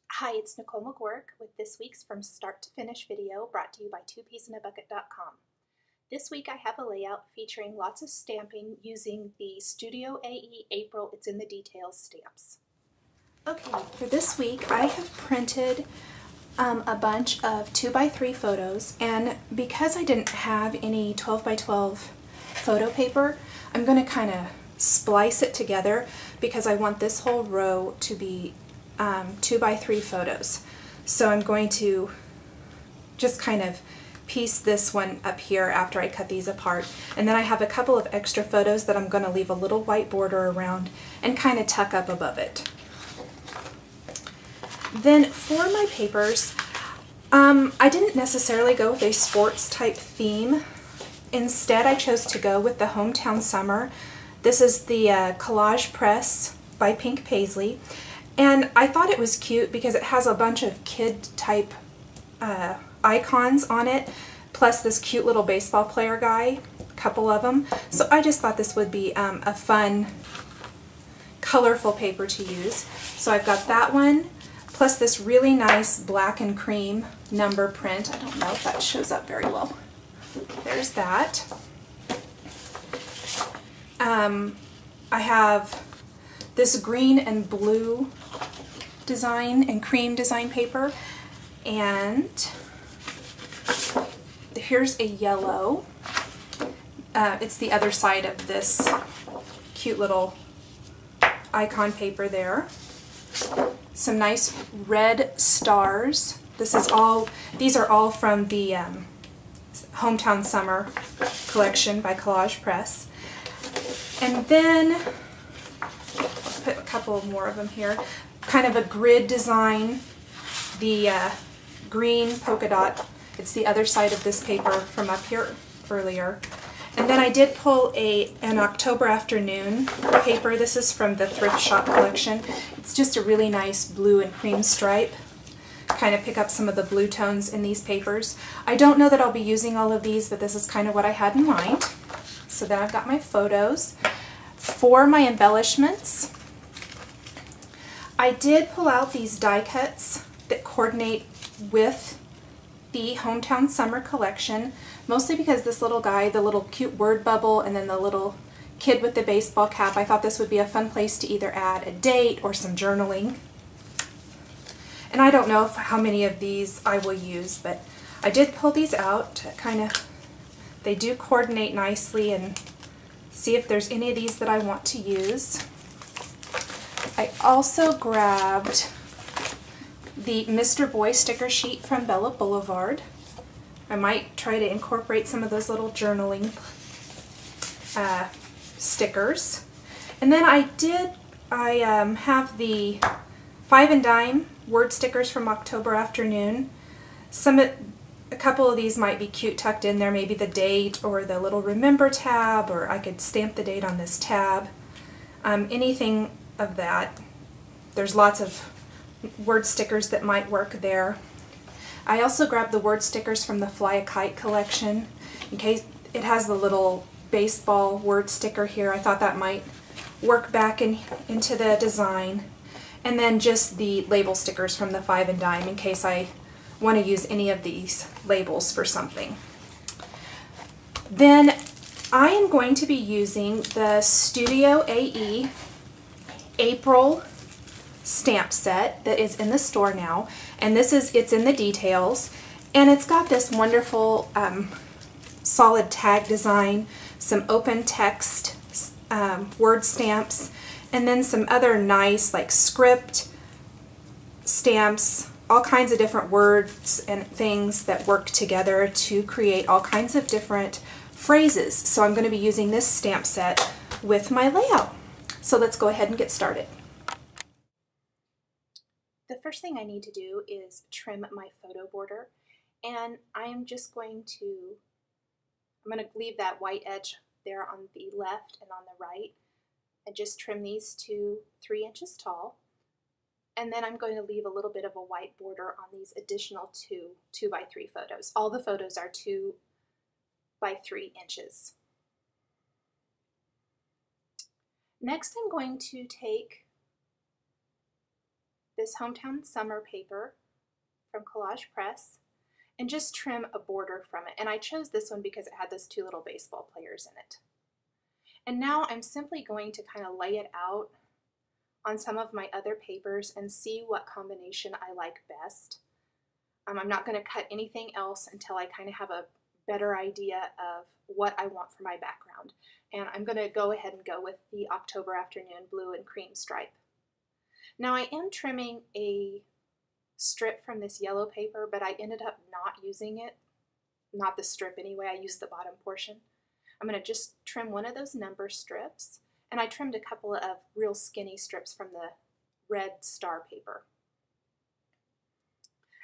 Hi, it's Nicole McGurk with this week's From Start to Finish video brought to you by twopeasinabucket.com. This week I have a layout featuring lots of stamping using the Studio AE April It's in the Details stamps. Okay, for this week I have printed a bunch of 2x3 photos, and because I didn't have any 12x12 photo paper, I'm going to kind of splice it together because I want this whole row to be 2x3 photos. So I'm going to just kind of piece this one up here after I cut these apart. And then I have a couple of extra photos that I'm going to leave a little white border around and kind of tuck up above it. Then for my papers, I didn't necessarily go with a sports type theme. Instead, I chose to go with the Hometown Summer. This is the Collage Press by Pink Paisley. And I thought it was cute because it has a bunch of kid type icons on it, plus this cute little baseball player guy, a couple of them. So I just thought this would be a fun, colorful paper to use. So I've got that one, plus this really nice black and cream number print. I don't know if that shows up very well. There's that. I have this green and blue design and cream design paper, and here's a yellow. It's the other side of this cute little icon paper there. Some nice red stars. These are all from the Hometown Summer collection by Collage Press. And then I'll put a couple more of them here. Kind of a grid design, the green polka dot. It's the other side of this paper from up here earlier. And then I did pull an October Afternoon paper. This is from the Thrift Shop collection. It's just a really nice blue and cream stripe. Kind of pick up some of the blue tones in these papers. I don't know that I'll be using all of these, but this is kind of what I had in mind. So then I've got my photos. For my embellishments, I did pull out these die cuts that coordinate with the Hometown Summer collection, mostly because this little guy, the little cute word bubble, and then the little kid with the baseball cap, I thought this would be a fun place to either add a date or some journaling. And I don't know how many of these I will use, but I did pull these out to kind of, they do coordinate nicely, and see if there's any of these that I want to use. I also grabbed the Mr. Boy sticker sheet from Bella Boulevard. I might try to incorporate some of those little journaling stickers. And then I have the 5 and dime word stickers from October Afternoon. A couple of these might be cute tucked in there, maybe the date or the little remember tab, or I could stamp the date on this tab. Anything of that. There's lots of word stickers that might work there. I also grabbed the word stickers from the Fly a Kite collection. In case it has the little baseball word sticker here, I thought that might work back into the design. And then just the label stickers from the 5 and dime in case I want to use any of these labels for something. Then I am going to be using the Studio AE April stamp set that is in the store now, and it's in the details, and it's got this wonderful solid tag design, some open text word stamps, and then some other nice like script stamps, all kinds of different words and things that work together to create all kinds of different phrases. So I'm going to be using this stamp set with my layout. So let's go ahead and get started. The first thing I need to do is trim my photo border, and I'm going to leave that white edge there on the left and on the right, and just trim these to 3 inches tall. And then I'm going to leave a little bit of a white border on these additional 2x3 photos. All the photos are 2 by 3 inches. Next, I'm going to take this Hometown Summer paper from Collage Press and just trim a border from it. And I chose this one because it had those two little baseball players in it. And now I'm simply going to kind of lay it out on some of my other papers and see what combination I like best. I'm not going to cut anything else until I kind of have a better idea of what I want for my background. And I'm going to go ahead and go with the October Afternoon blue and cream stripe. Now I am trimming a strip from this yellow paper, but I ended up not using it, not the strip anyway, I used the bottom portion. I'm going to just trim one of those number strips, and I trimmed a couple of real skinny strips from the red star paper.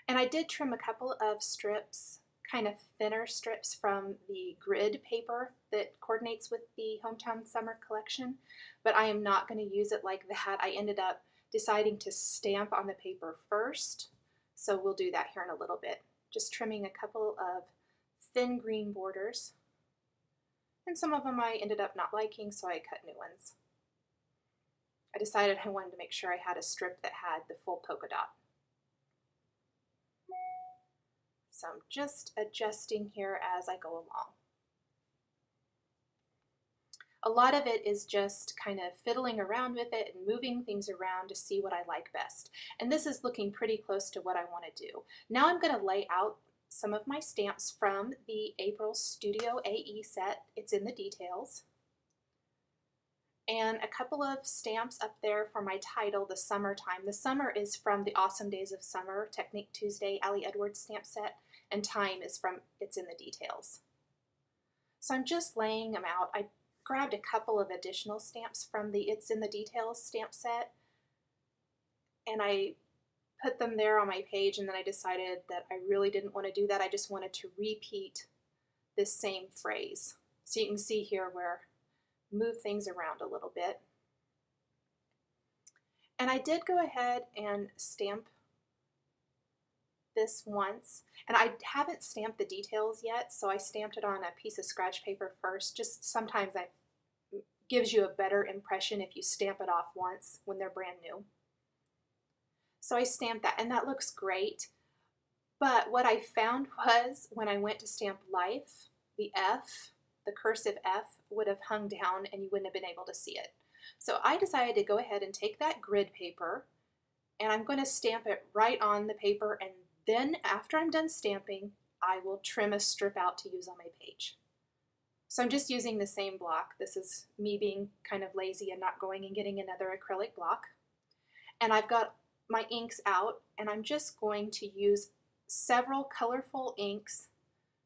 And I did trim a couple of strips, kind of thinner strips from the grid paper that coordinates with the Hometown Summer collection, but I am not going to use it like that. I ended up deciding to stamp on the paper first, so we'll do that here in a little bit. Just trimming a couple of thin green borders, and some of them I ended up not liking, so I cut new ones. I decided I wanted to make sure I had a strip that had the full polka dot. So I'm just adjusting here as I go along. A lot of it is just kind of fiddling around with it and moving things around to see what I like best. And this is looking pretty close to what I want to do. Now I'm going to lay out some of my stamps from the April Studio AE set. It's in the details. And a couple of stamps up there for my title, The Summertime. The summer is from the Awesome Days of Summer, Technique Tuesday, Ali Edwards stamp set, and time is from It's in the Details. So I'm just laying them out. I grabbed a couple of additional stamps from the It's in the Details stamp set, and I put them there on my page, and then I decided that I really didn't want to do that. I just wanted to repeat this same phrase. So you can see here where I move things around a little bit. And I did go ahead and stamp this once, and I haven't stamped the details yet, so I stamped it on a piece of scratch paper first. Just sometimes that gives you a better impression if you stamp it off once when they're brand new. So I stamped that, and that looks great. But what I found was when I went to stamp life, the F, the cursive F, would have hung down and you wouldn't have been able to see it. So I decided to go ahead and take that grid paper, and I'm going to stamp it right on the paper, and then after I'm done stamping, I will trim a strip out to use on my page. So I'm just using the same block. This is me being kind of lazy and not going and getting another acrylic block. And I've got my inks out, and I'm just going to use several colorful inks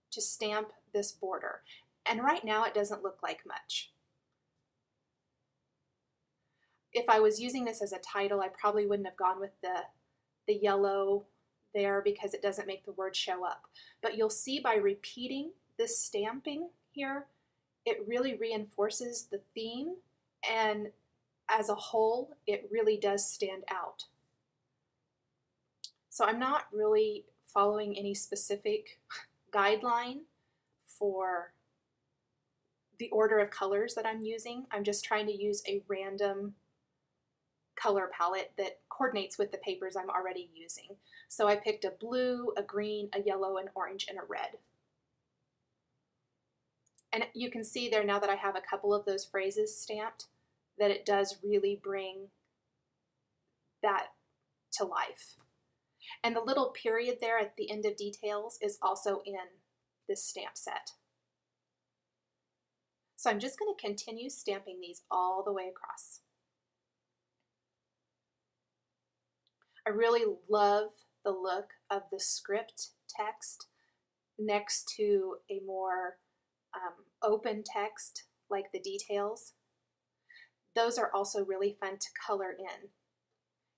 to stamp this border. And right now it doesn't look like much. If I was using this as a title, I probably wouldn't have gone with the yellow there because it doesn't make the word show up. But you'll see by repeating this stamping here, it really reinforces the theme, and as a whole, it really does stand out. So I'm not really following any specific guideline for the order of colors that I'm using. I'm just trying to use a random color palette that coordinates with the papers I'm already using. So I picked a blue, a green, a yellow, an orange, and a red. And you can see there now that I have a couple of those phrases stamped that it does really bring that to life. And the little period there at the end of details is also in this stamp set. So I'm just going to continue stamping these all the way across. I really love the look of the script text next to a more open text like the details. Those are also really fun to color in.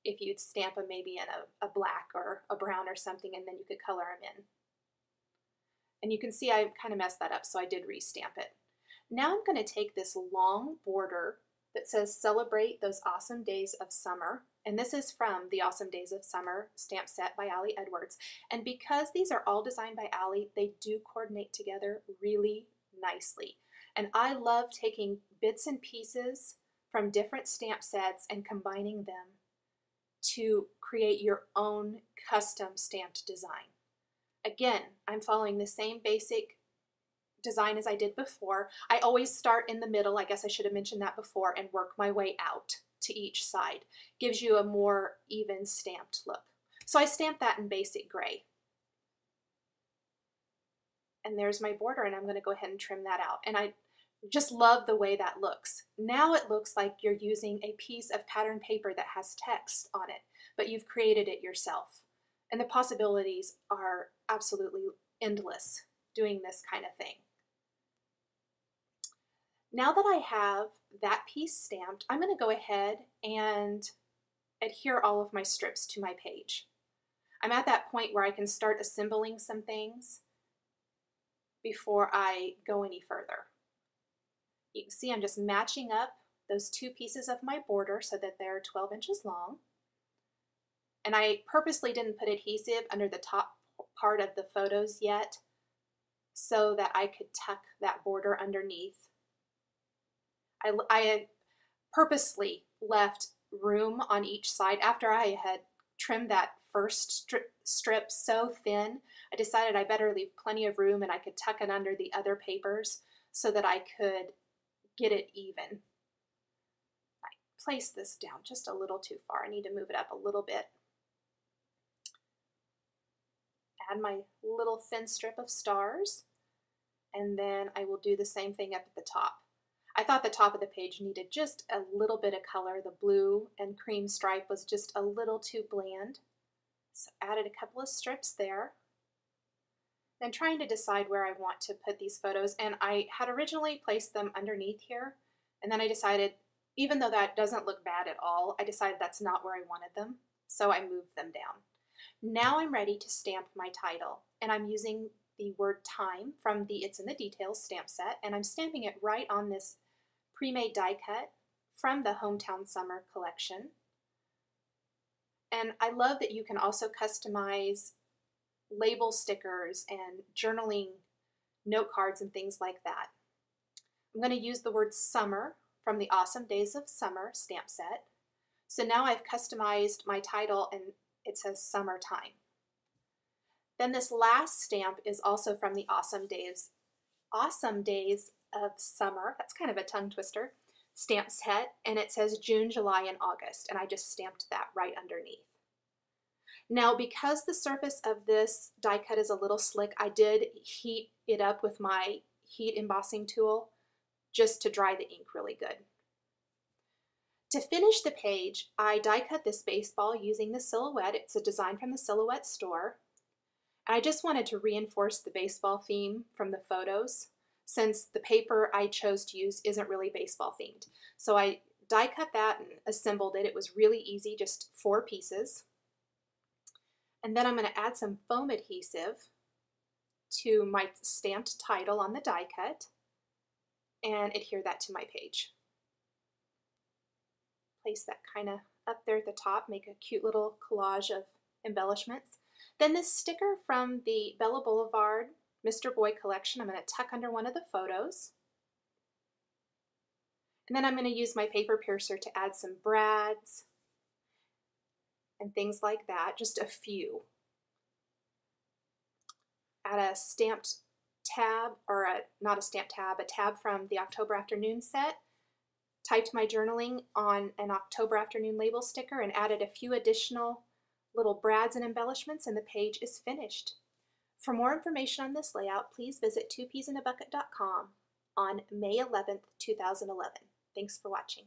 If you'd stamp them maybe in a black or a brown or something, and then you could color them in. And you can see I kind of messed that up, so I did re-stamp it. Now I'm going to take this long border that says Celebrate Those Awesome Days of Summer, and this is from the Awesome Days of Summer stamp set by Ali Edwards. And because these are all designed by Ali, they do coordinate together really nicely. And I love taking bits and pieces from different stamp sets and combining them to create your own custom stamped design. Again, I'm following the same basic design as I did before. I always start in the middle, I guess I should have mentioned that before, and work my way out to each side. Gives you a more even stamped look. So I stamped that in basic gray. And there's my border, and I'm going to go ahead and trim that out. And I just love the way that looks. Now it looks like you're using a piece of pattern paper that has text on it, but you've created it yourself. And the possibilities are absolutely endless doing this kind of thing. Now that I have that piece stamped, I'm going to go ahead and adhere all of my strips to my page. I'm at that point where I can start assembling some things before I go any further. You can see I'm just matching up those two pieces of my border so that they're 12 inches long. And I purposely didn't put adhesive under the top part of the photos yet so that I could tuck that border underneath. I purposely left room on each side. After I had trimmed that first strip so thin, I decided I better leave plenty of room and I could tuck it under the other papers so that I could get it even. I placed this down just a little too far. I need to move it up a little bit. Add my little thin strip of stars, and then I will do the same thing up at the top. I thought the top of the page needed just a little bit of color. The blue and cream stripe was just a little too bland. So added a couple of strips there. Then trying to decide where I want to put these photos, and I had originally placed them underneath here, and then I decided, even though that doesn't look bad at all, I decided that's not where I wanted them, so I moved them down. Now I'm ready to stamp my title, and I'm using the word time from the It's in the Details stamp set, and I'm stamping it right on this pre-made die cut from the Hometown Summer collection. And I love that you can also customize label stickers and journaling note cards and things like that. I'm going to use the word summer from the Awesome Days of Summer stamp set. So now I've customized my title and it says summertime. Then this last stamp is also from the Awesome Days of Summer, that's kind of a tongue twister, stamp set, and it says June, July, and August, and I just stamped that right underneath. Now, because the surface of this die cut is a little slick, I did heat it up with my heat embossing tool just to dry the ink really good. To finish the page, I die cut this baseball using the Silhouette. It's a design from the Silhouette store. And I just wanted to reinforce the baseball theme from the photos, since the paper I chose to use isn't really baseball themed. So I die cut that and assembled it. It was really easy, just 4 pieces. And then I'm going to add some foam adhesive to my stamped title on the die cut and adhere that to my page. Place that kind of up there at the top, make a cute little collage of embellishments. Then this sticker from the Bella Boulevard Mr. Boy collection, I'm going to tuck under one of the photos. And then I'm going to use my paper piercer to add some brads and things like that, just a few. Add a stamped tab, or not a stamped tab, a tab from the October Afternoon set. Typed my journaling on an October Afternoon label sticker and added a few additional little brads and embellishments, and the page is finished. For more information on this layout, please visit 2peasinabucket.com on May 11th, 2011. Thanks for watching.